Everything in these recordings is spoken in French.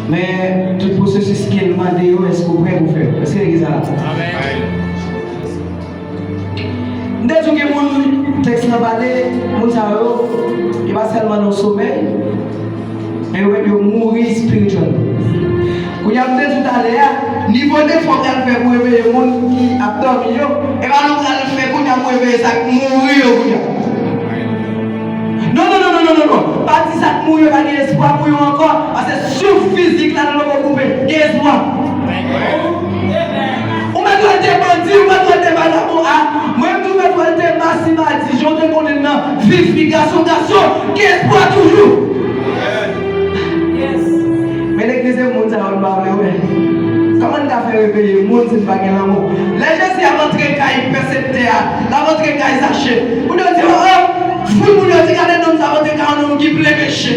Mais tout processus qui est demandé, est-ce que vous pouvez vous faire? Est-ce que l'église a là? Amen. Dès que mon texte n'a pas l'air, il va seulement dans le sommeil, mais il va mourir spirituellement. Quand il y a tout à l'heure, niveau de faut qu'elle fait pour réveiller les gens qui a dormi, et va nous faire pour nous réveiller ça, mourir. Non. Pas si ça mourir, pas d'espoir pour encore, parce que sur physique là, nous avons coupé. Espoir. On m'a dit des bandits, on m'a dit des vagabonds. Moi, je me dis des massifs, je te connais dans vif, garçon, qu'espoir toujours. Mais l'église est monde, ça va parler. Comment on a fait réveiller le monde, c'est pas l'amour. Les gens, c'est à votre cas, ils perceptent, à votre cas, ils achètent. Vous devez dire, vous nous dites, regardez, nous avons des cas, un homme qui plaît péché.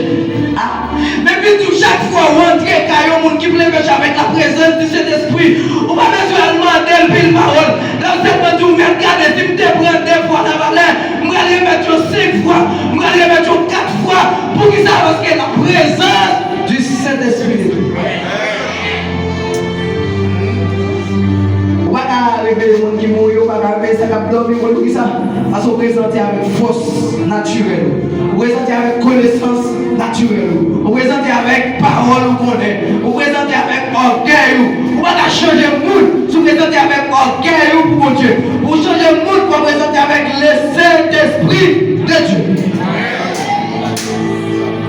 Mais puis, chaque fois, on rentre, il y a un monde qui plaît péché avec la présence du Saint-Esprit. On va mettre demander le parole. Là, vous êtes dit, mais regardez, si vous te prenez deux fois la valeur, vous allez mettre 5 fois, vous allez mettre 4 fois, pour qu'ils savent parce que la présence du Saint-Esprit. On va pas réveiller les gens qui mourent, on va pas réveiller ça qui dorment, on va ça. Parce qu'on présente avec force naturelle, on présente avec connaissance naturelle, on présente avec parole qu'on connaît, on présente avec orgueil, on va changer le monde, on présente avec orgueil pour mon Dieu. Pour changer le monde, on va présenter avec le Saint-Esprit de Dieu.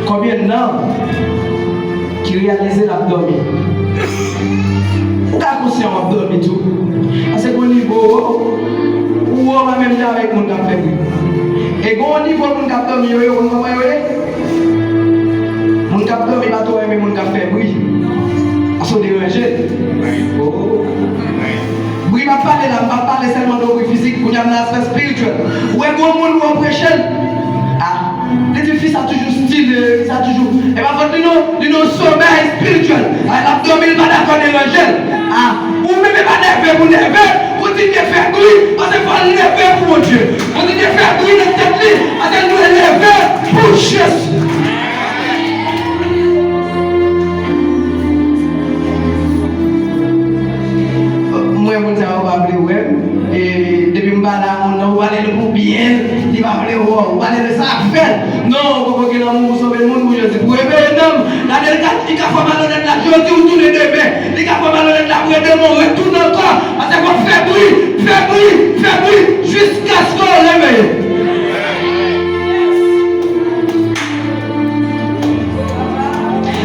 Combien d'hommes qui réalisent l'abdomen? On est conscient de l'abdomen tout. Parce qu'au niveau où on va même dire avec mon café. Et au niveau de mon café, mon café va toi aimer mon café, oui. Parce qu'on dérange. Oui, je ne vais pas parler seulement de bruit physique, pour l'aspect spirituel. Où est-ce qu'on va prêcher? L'édifice a toujours style, ça a toujours. Et bien, il y a un sommeil spirituel. L'abdomen va d'accord déranger. Ou même pas nerveux pour nerveux, vous dites de faire bruit, parce qu'il faut nerveux pour mon Dieu. Vous dites de faire bruit dans cette vie, parce que nous sommes nerveux pour Jésus. Moi, je vais appeler, et depuis que je vais aller pour bien, il va appeler, on va aller ça faire. Non, vous pouvez nous sauver le monde, je dis, pour réveiller un homme, la délégate, il a fait malhonnête la journée ou tous les deux, il a fait malhonnête la pour aider mon retour encore, parce qu'on fait bruit, jusqu'à ce qu'on réveille.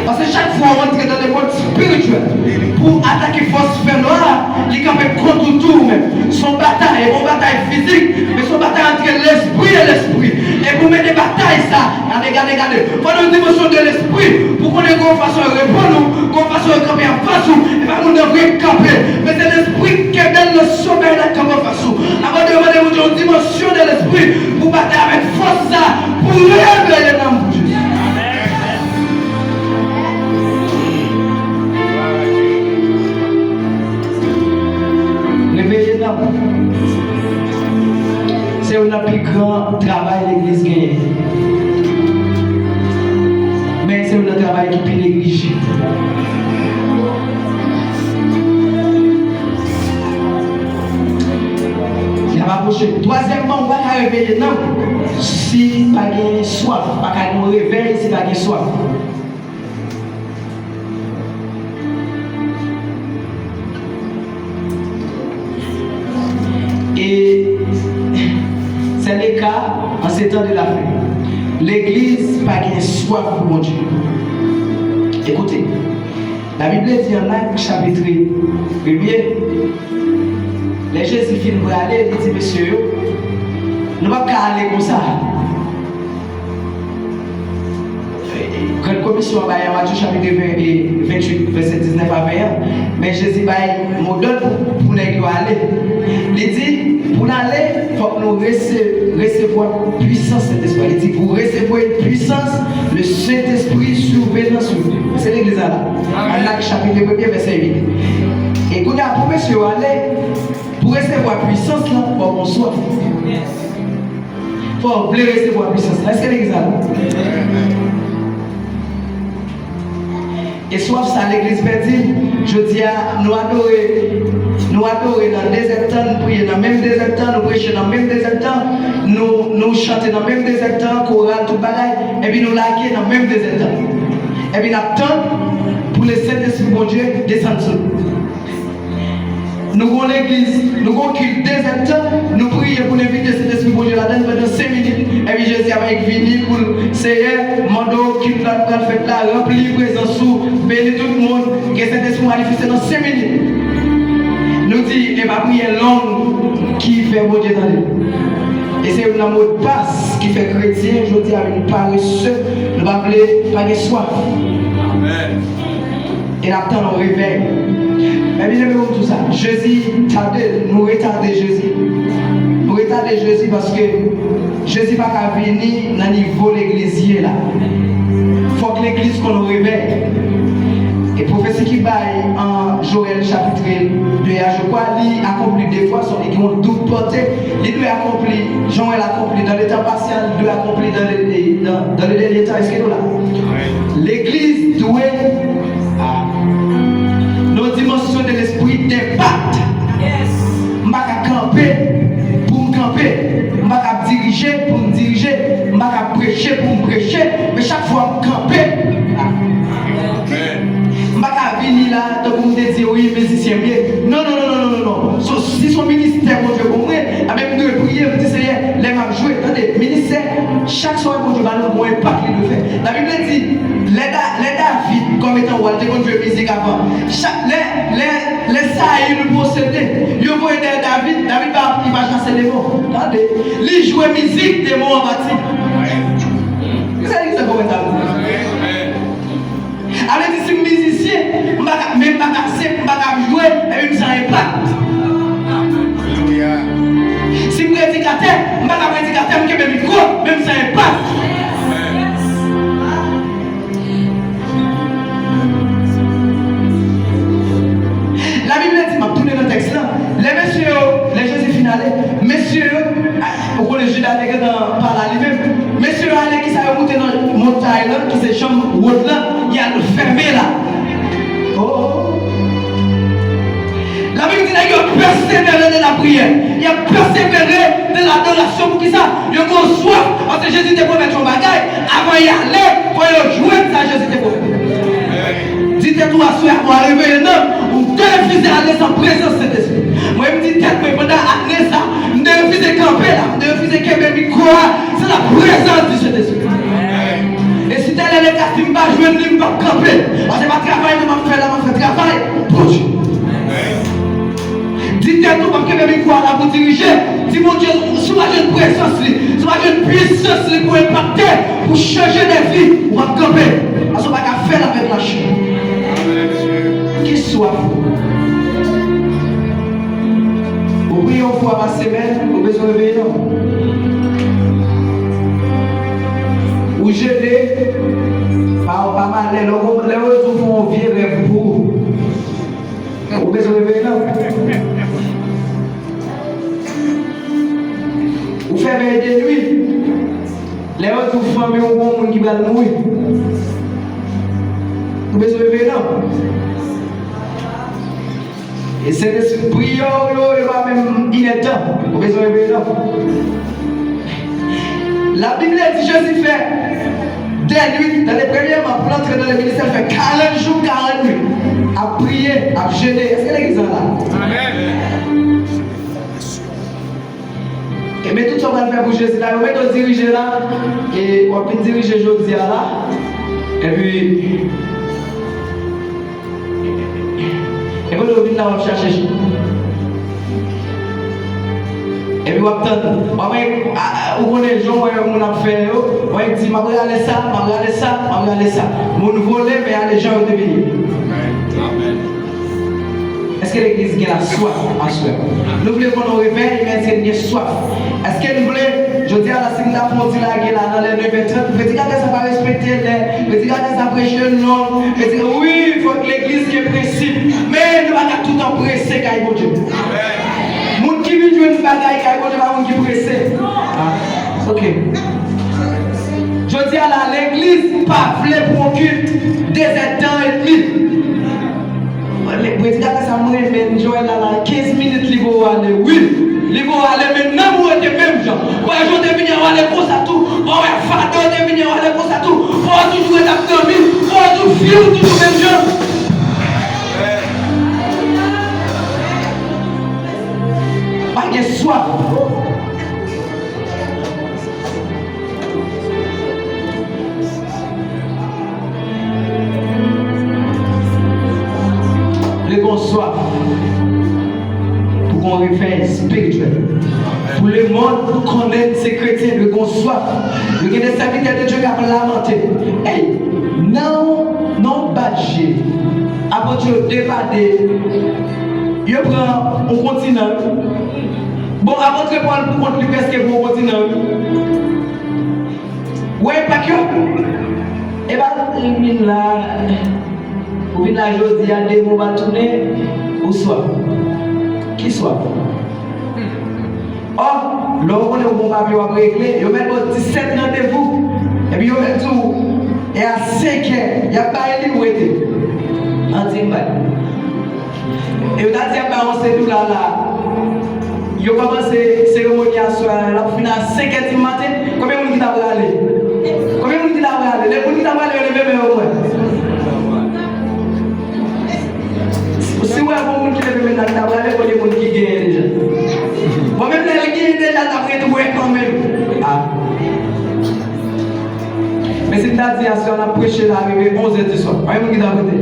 Parce que chaque fois on rentre dans des modes spirituels pour attaquer force noire, il campe contre tout même. Son bataille, une bataille physique, mais son bataille entre l'esprit et l'esprit. Et pour mettre des batailles, ça, regardez. Pendant une dimension de l'esprit, pour qu'on ait une façon de répondre, qu'on fasse de camper en face, et bien on devrait camper. Mais c'est l'esprit qui donne le sommeil de camper en face. Avant de demander une dimension de l'esprit, pour battre avec force, ça, pour réveiller l'âme pour Dieu. C'est un plus grand travail l'église gagne. Mais c'est un travail qui est négligé. Ça va approcher. Troisièmement, on va réveiller non. Si pas de soif, pas de nous réveiller si pas de soif. Et c'est le cas en ces temps de la fin. L'église n'a pas soif pour mon Dieu. Écoutez, la Bible dit en Actes chapitre 1, les Jésus vont aller, il dit, monsieur, nous ne pouvons pas aller comme ça. Quand la commission va en Matthieu chapitre 28, verset 19 à 21, mais Jésus va modèle pour les aller. Il dit, pour aller, il faut que nous recevoir puissance Saint-Esprit. Il dit, pour recevoir une puissance, le Saint-Esprit survenant sur nous. C'est l'église là. En Actes chapitre 1, verset 8. Et quand il y a pour monsieur aller, pour recevoir puissance, là, il faut qu'on soit. Il faut recevoir puissance. Est-ce que l'église là? Et soif ça l'église perdue. Je dis à nous adorer dans le désert temps, nous prier dans le même désert temps, nous prêcher dans le même désert temps, nous chanter dans le même désert temps, chorale, tout bagaille, et puis nous laquer dans le même désert temps. Et puis nous attendons pour le Saint-Esprit bon Dieu descendre sur nous. Nous avons l'église, nous avons culte désert temps, nous prions pour l'inviter Saint-Esprit bon Dieu là-dedans pendant 5 minutes. Et puis Jésus avec venu pour Seigneur, mando culte là, pour faire là, remplir présence sous, bénir tout le monde, que Saint-Esprit manifeste dans 5 minutes. Nous dit, et ma prière longue qui fait bon Dieu dans nous. Et c'est un mot de passe qui fait chrétien, je dis à une paresseux, nous va appeler pas de soif. Amen. Et attend on réveil. Mais bien aimé tout ça. Jésus tardé, nous retardons Jésus. Nous retardons Jésus parce que Jésus va pas venir dans le niveau de l'église là. Il faut que l'église qu'on nous réveille. Et le professeur qui baille en Joël chapitre 2, je crois, il accomplit des fois, ils ont double portée. Il doit accomplir, Joël accompli dans l'état partiel, il doit accomplir dans le dernier temps. Est-ce que nous là? L'église doit nos dimensions de l'esprit d'impact. Je ne vais pas camper pour me camper. Je ne vais pas diriger pour me diriger. Je ne vais pas prêcher pour me prêcher. Mais chaque fois, je camper. Je ne vais pas venir là, donc me dire oui, musicien bien. Non. Si son ministère, mon Dieu, pour moi, avec nous prier, je dis Seigneur, les m'a jouer. Attendez, ministère, chaque soir, mon Dieu, va nous voir impact qu'il nous fait. La Bible dit, les David, comme étant Walter, quand Dieu musique avant, les sailles nous possédaient. Ils vont aider David il va chasser les mots. Attendez, il joue musique des mots en bâti. Vous savez que c'est comment ça veut dire? Alors, si je suis musicien, je ne vais pas jouer et je ne impact. Si je suis prédicateur, je ne vais pas prédicateur, je vais micro, même ça impact. La Bible dit, je vais tourner dans le texte là, les messieurs, les Jésus finales, messieurs, vous connaissez Judas par là lui-même, messieurs, allez qui savent monter dans la montagne là, qui se chambre haute là, il y a le fermé là. Oh. La Bible dit qu'il y a persévéré dans la prière, il y a persévéré dans l'adoration pour qui ça, il y a soif, parce que Jésus était promis son bagage, avant d'y aller, quand il jouer, ça Jésus était promis. Dites-toi à soi, pour arriver un homme, ou deux refusez d'aller sans présence de Saint-Esprit. Moi, je me dis, tête, mais pendant l'année, ça, je ne refuse de camper là, je ne refuse de camper, mais quoi? C'est la présence du Saint-Esprit. Et si tel est le cas, si je ne vais pas jouer, je ne vais pas camper. Parce que je vais travailler, je vais faire là, je vais faire travail pour Dieu. Dites-toi, parce que je vais quoi là pour diriger. Dis mon Dieu, sois une présence, sois une puissance pour impacter, pour changer des vies, on va camper. Parce qu'on va faire avec la chair. Qui soit vous priez une fois par semaine, vous besoin de réveiller ou gêner par pas mal les autres font vieux rêve pour vous besoin de réveiller vous faites veiller de nuit les autres font mais au monde qui va mourir vous besoin de réveiller et c'est des prières, il va même inattendu. Vous besoin de réveiller. La Bible dit Jésus fait des nuits, dans les premiers mois, pour entrer dans le ministère, fait 40 jours, 40 nuits, à prier, à jeûner. Est-ce que l'église est là? Amen. Et mais tout ça, on va le faire pour Jésus là. On va te diriger là, et on peut diriger aujourd'hui là. Et puis. Et puis, on va chercher. Et puis, on va attendre. On connaît les gens, on a fait, on a dit, je vais regarder ça. Mon volet, mais les gens ont deviné. Est-ce que l'église a la soif à soi? Nous voulons qu'on nous réveille, mais c'est une soif. Est-ce que nous voulons, je dis à la Singla Fonti là, dans les 9h30, vous dites que ça va respecter les, vous dites que ça prêche non, vous dites oui, il faut que l'église ait principe, mais nous ne pouvons pas tout le temps presser, car il Dieu. Les gens qui vivent une bagaille, car il va qui presser. Ok. Je dis à l'église, pas pour un culte, des temps et demi. prédicateur ça m'a mais Joël là 15 minutes il va aller oui il va aller mais non vous êtes même gens ouais je vais venir aller pour ça tout ouais fado de venir aller pour ça tout pour toujours être dormi pour tout fil toujours même gens pas de soif qu'on soit pour qu'on réveille spirituel. Pour le monde, pour connaître ces chrétiens, de qu'on soit. Il y a des serviteurs de Dieu qui ont lamenté. Hey, non, badger. Après tu débatter, il prend un continent. Bon, avant de prendre pour compte, qu'est-ce que pour un continent? Ouais, pas que. Et bien, là. Ou bien la journée, il y a des mots à tourner, ou soit. Qui soit. Or, lorsqu'on est au bon papier à régler, il y a 17 rendez-vous, et puis il y a tout, et à 5 heures, il n'y a pas de libre. En dit, et on a dit, on s'est tout là. Il a commencé la cérémonie à soir, la fin à 5 heures du matin, combien de gens qui aller? Combien de gens qui aller? Les gens qui aller, les mêmes au moins. Si vous avez un monde qui est venu dans la table, vous avez un monde qui gagne déjà. Moi-même, je gagne déjà, d'après tout, quand même. Ah. Mais si tu as dit, si on a prêché là, arrivé 11 h du soir, vous avez un qui t'a voté.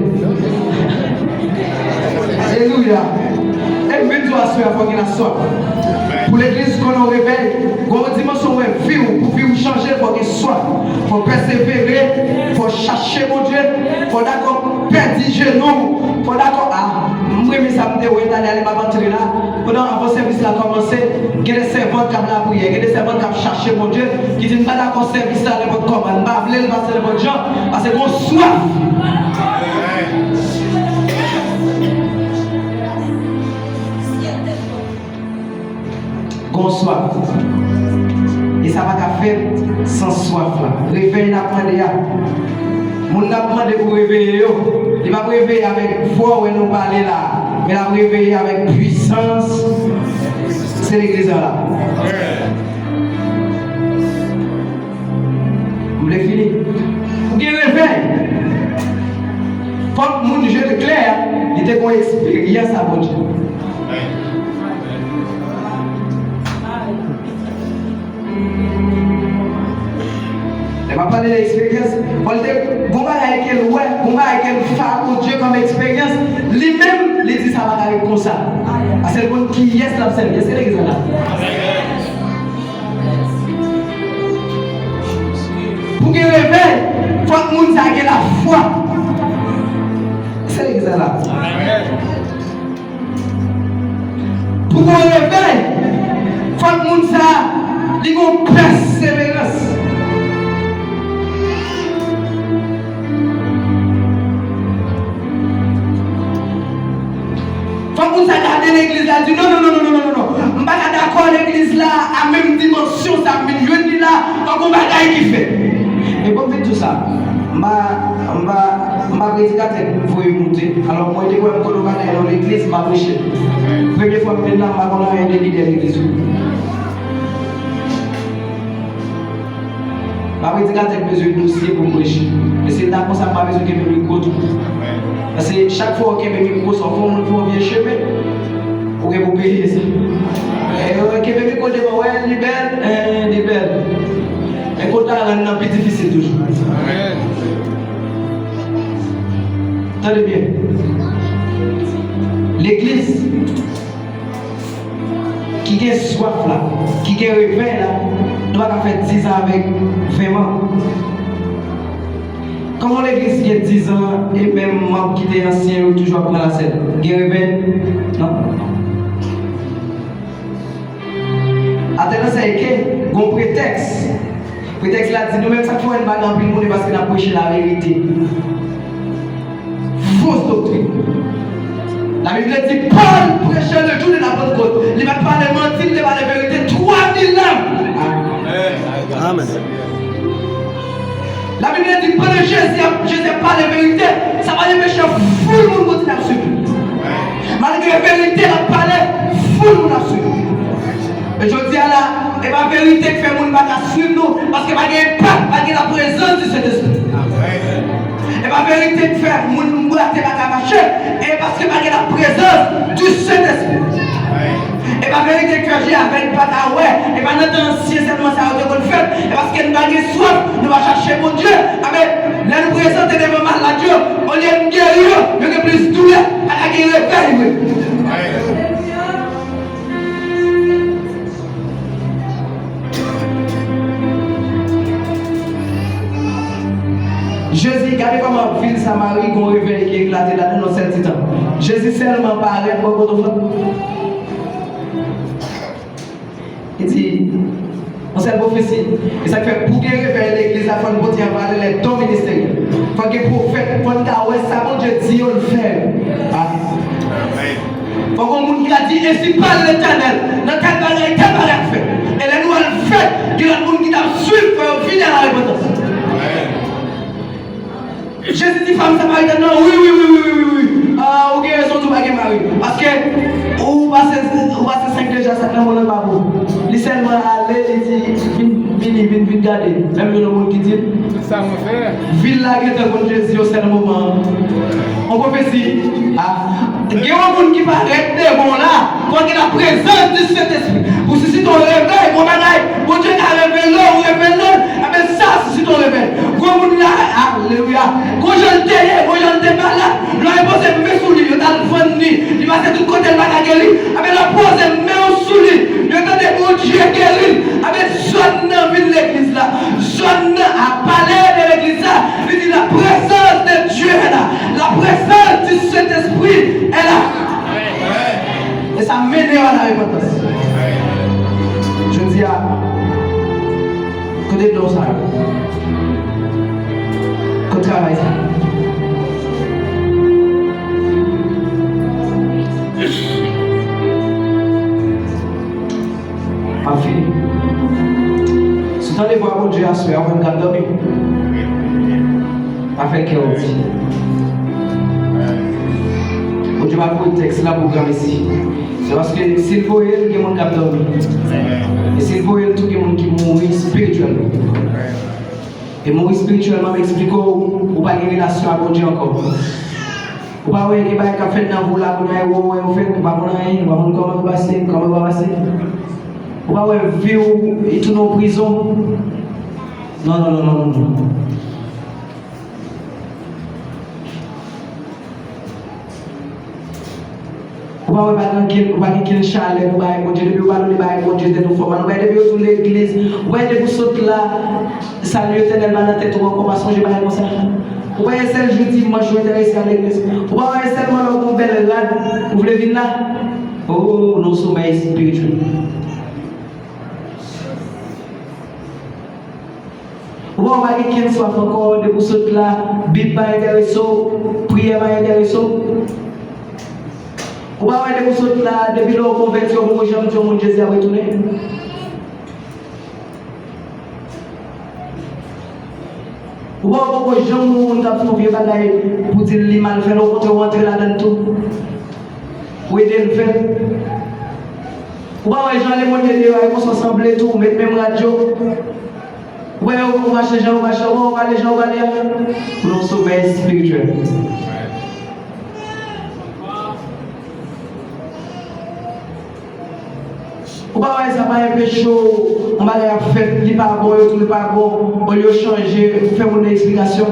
Alléluia. Et même toi, il faut qu'il y ait soif. Pour l'église qu'on a réveillé, pour une dimension de vie, pour vivre changer, il faut qu'il soit. Il faut persévérer, il faut chercher mon Dieu, il faut d'accord perdre les genoux, il faut d'accord. Ah, moi, je ça me dit, oui, d'aller m'aventurer là. Pendant que le service a commencé, il y a des servants qui ont la prière, il y a des servants qui ont cherché mon Dieu, qui disent, pas d'accord, service là, les votre commande, pas voulez le passer les votre gens, parce qu'on soif. Qu'on soif. Et ça va qu'à faire sans soif là. Réveil n'a pas de ya. Mon n'a pas de pour réveiller. Il va réveiller avec foi où nous parler là. Mais il va réveiller avec puissance. C'est l'église là. Vous voulez finir? Vous voulez réveil? Faut que mon jeu de clair, il était pour expérience à bon Dieu. Je vais parler d'expérience. On dit, bon, avec quel ouais, bon, avec quel phare pour Dieu comme expérience, lui-même, il dit ça va aller comme ça. Parce que le monde qui est là, c'est l'église là. Pour qu'il réveille, il faut que le monde ait la foi. C'est l'église là. Pour qu'il réveille, il faut que le monde ait une persévérance. Vous avez l'église là, dit non. Je ne suis pas d'accord l'église là, à même dimension, ça million là, donc on va gagner qui fait. Et pour faire tout ça, je vais prédicateur pour monter. Alors moi, je vais dans l'église, je vais prêcher. Première fois que je vais dans l'église. Je vais prédicateur besoin de dossier pour prêcher. Mais c'est d'accord, ça pas besoin de me micro. Parce que chaque fois que mes micros sont forts, on peut bien chemin. Pour que vous payiez ça. Et que mes micros disent, ouais, elle est belle. Et quand on a un peu difficile toujours. Attendez bien. L'église qui a soif là, qui a réveil là, doit faire 10 ans avec 20 ans. Comment l'église qui a 10 ans et même membres qui étaient anciens ou toujours prendre la scène? Qui réveille? Non. Attends, c'est que un prétexte. Prétexte là dit nous-mêmes chaque fois une balle dans le monde parce qu'on a prêché la vérité. Fausse doctrine. La Bible dit Paul prêchait le jour de la Pentecôte. Il va pas les mentir, il va les vérités. 3000 âmes. Amen. La Bible dit que Jésus pas les vérités, ça va les méchants fou le monde continue à suivre. vérité qui fait moun pas suivre nous parce que pas de la présence du Saint-Esprit. Et la vérité qui fait moun pas marcher et parce que pas de la présence du Saint-Esprit. Et la vérité que j'ai avec Pataway, et pas notre ancien seulement ça a été fait, et parce que nous avons soif, nous allons chercher mon Dieu. Amen. Là nous présentons devant la Dieu, on est guérir, nous avons plus de douleur, à la guérir. Jésus, regardez comment ville Samarie qu'on réveille qui éclaté là dans nos 7 ans. Jésus seulement parlait pour votre femme. Il dit, on sait prophétie. Et ça fait pour guérir vers l'église, il faut que vous parler les dons ministériels. Il faut que les prophètes, pour que ça, mon Dieu dit, on le fait. Il faut que les gens qui a dit, ainsi parle l'Éternel, dans quel bagage fait. Et les nous le fait, qu'il y a des gens qui doivent suivre pour finir la repentance. Jésus dit, femme samaritaine, non, oui. Ah, ok, raison, tout va Marie. Parce que, ou passez 5 déjà, ça ne va pas vous. Il seulement aller, il dit, viens garder. Même le monde qui dit, ça me fait. Ville là, qui est un Jésus au seul moment. On prophétie. Il y a un monde qui va arrêter, bon là, pour qu'il y ait la présence du Saint-Esprit. Pour si ton réveil, mon bagaille, mon Dieu a révélé, ou révélé, mais ça, si ton réveil. Alléluia. Quand je le t'ai pas là, il a posé mes souliers, il a vendu, il va se tout côté de la guérir. Il a posé mes souliers, il a dit mon Dieu guéri. Avec sonne dans l'église là, sonne à parler de l'église là, il dit la présence de Dieu est là, la présence du Saint-Esprit est là. Et ça m'énerve à la repentance. Je dis à côté de ça. Travail ça. En fini. Si tu as les voix mon Dieu à se faire, on va dormir. Avec qui on dit. Mon Dieu va pour le texte là pour grand ici. C'est parce que s'il faut il y a mon cap dormir. Et s'il faut il tout le monde qui mourit spirituellement. Et mourir spirituellement m'explique ou pas une relation avec Dieu encore. Ou pas ouais qui va faire dans vous là pour nous fait pas comment passer ou pas ouais vivre et tout en prison. Non. Ou pas ouais pas chalet ou pas mon Dieu depuis pas nous pas mon Dieu de nous former nous pas depuis sur l'église ou pas depuis saute là salut éternel dans la tête ou encore pas songer pas comme ça. Ou pas celle jeudi dimanche je intéressé à l'église. Ou pas seulement le belle rade vous voulez venir là. Oh non sommeil spirituel. Ou pas quelqu'un soit encore de vous saute là Bible pas intéressant prière pas intéressant. Ou pas de vous saute là depuis leur conversion moi j'aime mon Jésus à retourner. Ou pas beaucoup de gens qui ont trouvé bagaille pour dire les mal fait, on peut rentrer là-dedans tout. Ou aider le fait. Ou pas les gens les monter dehors, ils vont s'assembler tout, mettre même radio. Ouais, on va changer, on va les gens, on va aller. Pour nos sommeil spirituel. Ou pas ça va un peu chaud, on va faire il pas bon, tout le pas bon, on lui changer, faire une explication.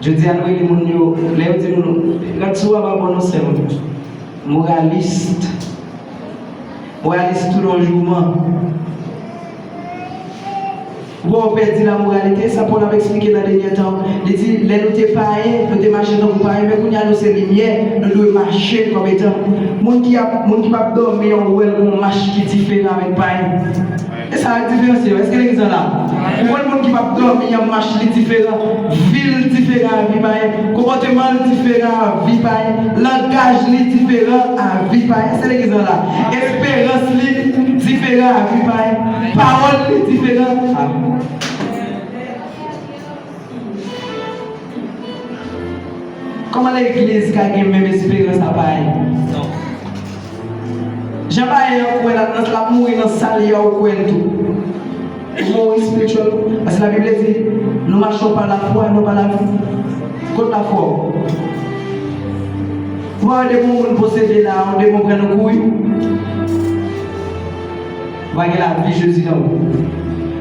Je dis à nous les gens, les gens là-dessous va bon nous c'est moraliste tout le jour. Bon, on perd la moralité, ça pour nous expliquer dans les derniers temps. Il dit, les nous t'es païens, nous t'es marchés dans le païen, mais quand nous c'est lumière, nous devons marcher comme étant. Moun qui va dormir, on marche qui est différent avec païen. Et ça a une différence, est-ce que l'église est là? Le monde qui va dormir, on marche différent, ville différent à vie païen, comportement différent à vie païen, langage différent à vie païen. Est-ce que l'église est là? Espérance différent à vie païen, parole différente à vie. Comment l'église a la même espérance à païen? Non. Jamais on peut la mourir dans salle ou quoi tout. Mourir spirituel parce que la Bible dit nous marchons par la foi et non par la vie. Contre la foi. Voir des gens posséder là, des gens prennent nos couilles. Voyez la vie Jésus dans vous.